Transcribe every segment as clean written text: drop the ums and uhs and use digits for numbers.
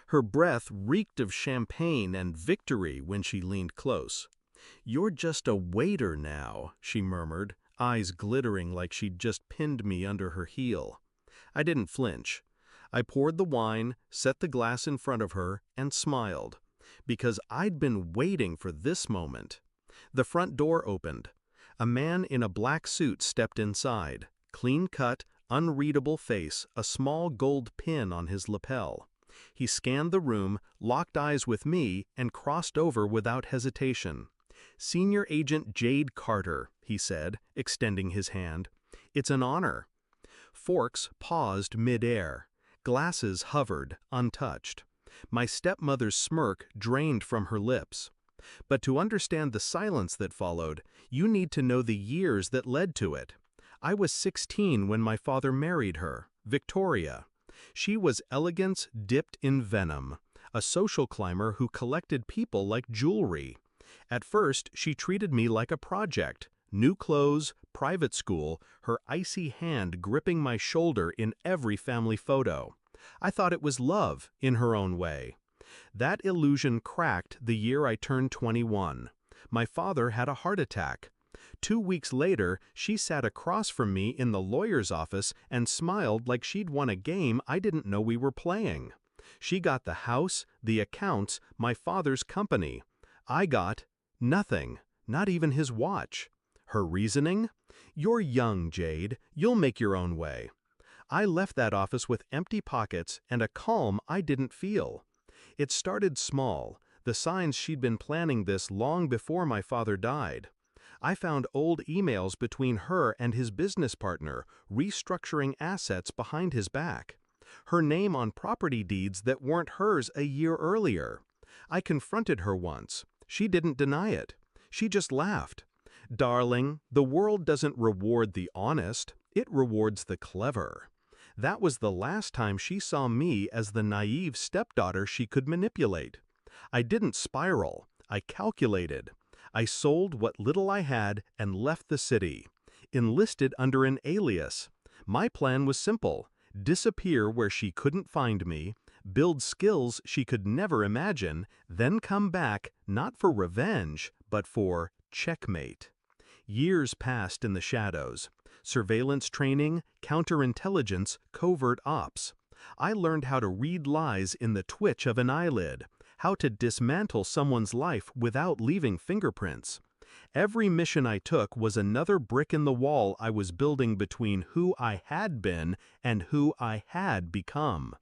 Her breath reeked of champagne and victory when she leaned close. "You're just a waiter now," she murmured, eyes glittering like she'd just pinned me under her heel. I didn't flinch. I poured the wine, set the glass in front of her, and smiled, because I'd been waiting for this moment. The front door opened. A man in a black suit stepped inside, clean-cut, unreadable face, a small gold pin on his lapel. He scanned the room, locked eyes with me, and crossed over without hesitation. "Senior Agent Jade Carter," he said, extending his hand. "It's an honor." Forks paused mid-air. Glasses hovered, untouched. My stepmother's smirk drained from her lips. But to understand the silence that followed, you need to know the years that led to it. I was 16 when my father married her, Victoria. She was elegance dipped in venom, a social climber who collected people like jewelry. At first, she treated me like a project. New clothes, private school, her icy hand gripping my shoulder in every family photo. I thought it was love, in her own way. That illusion cracked the year I turned 21. My father had a heart attack. 2 weeks later, she sat across from me in the lawyer's office and smiled like she'd won a game I didn't know we were playing. She got the house, the accounts, my father's company. I got nothing, not even his watch. Her reasoning? "You're young, Jade. You'll make your own way." I left that office with empty pockets and a calm I didn't feel. It started small, the signs she'd been planning this long before my father died. I found old emails between her and his business partner, restructuring assets behind his back. Her name on property deeds that weren't hers a year earlier. I confronted her once. She didn't deny it. She just laughed. "Darling, the world doesn't reward the honest, it rewards the clever." That was the last time she saw me as the naive stepdaughter she could manipulate. I didn't spiral. I calculated. I sold what little I had and left the city. Enlisted under an alias. My plan was simple: disappear where she couldn't find me, build skills she could never imagine, then come back, not for revenge, but for checkmate. Years passed in the shadows. Surveillance training, counterintelligence, covert ops. I learned how to read lies in the twitch of an eyelid, how to dismantle someone's life without leaving fingerprints. Every mission I took was another brick in the wall I was building between who I had been and who I had become.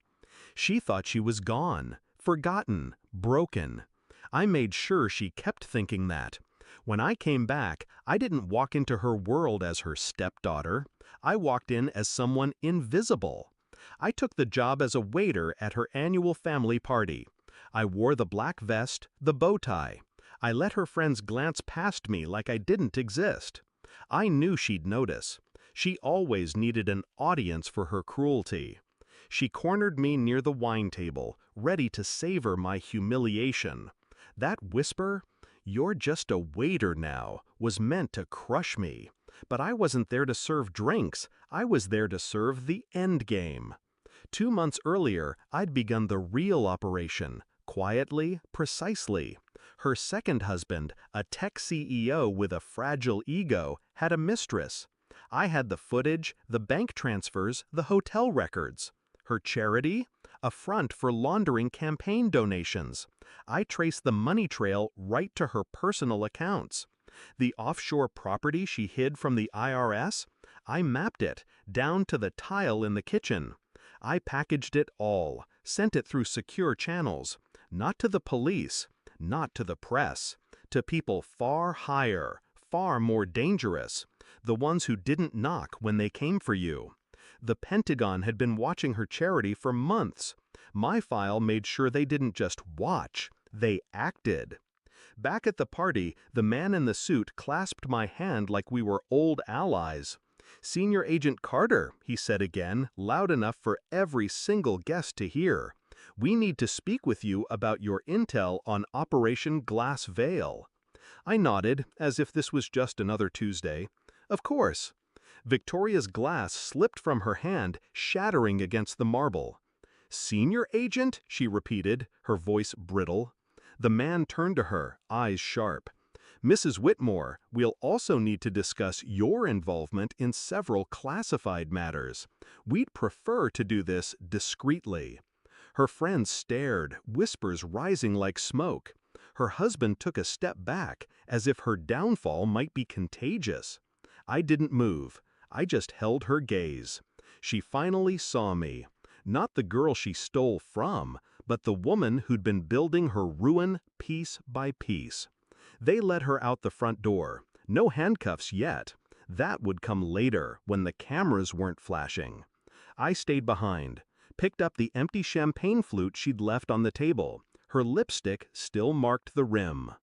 She thought she was gone, forgotten, broken. I made sure she kept thinking that. When I came back, I didn't walk into her world as her stepdaughter. I walked in as someone invisible. I took the job as a waiter at her annual family party. I wore the black vest, the bow tie. I let her friends glance past me like I didn't exist. I knew she'd notice. She always needed an audience for her cruelty. She cornered me near the wine table, ready to savor my humiliation. That whisper, "You're just a waiter now," was meant to crush me. But I wasn't there to serve drinks. I was there to serve the end game. 2 months earlier, I'd begun the real operation, quietly, precisely. Her second husband, a tech CEO with a fragile ego, had a mistress. I had the footage, the bank transfers, the hotel records. Her charity? A front for laundering campaign donations. I traced the money trail right to her personal accounts. The offshore property she hid from the IRS? I mapped it, down to the tile in the kitchen. I packaged it all, sent it through secure channels. Not to the police, not to the press, to people far higher, far more dangerous, the ones who didn't knock when they came for you. The Pentagon had been watching her charity for months. My file made sure they didn't just watch, they acted. Back at the party, the man in the suit clasped my hand like we were old allies. "Senior Agent Carter," he said again, loud enough for every single guest to hear. "We need to speak with you about your intel on Operation Glass Veil." I nodded, as if this was just another Tuesday. Of course. Victoria's glass slipped from her hand, shattering against the marble. Senior agent? She repeated, her voice brittle. The man turned to her, eyes sharp. Mrs. Whitmore, we'll also need to discuss your involvement in several classified matters. We'd prefer to do this discreetly. Her friend stared, whispers rising like smoke. Her husband took a step back, as if her downfall might be contagious. I didn't move. I just held her gaze. She finally saw me. Not the girl she stole from, but the woman who'd been building her ruin piece by piece. They let her out the front door. No handcuffs yet. That would come later, when the cameras weren't flashing. I stayed behind, picked up the empty champagne flute she'd left on the table. Her lipstick still marked the rim.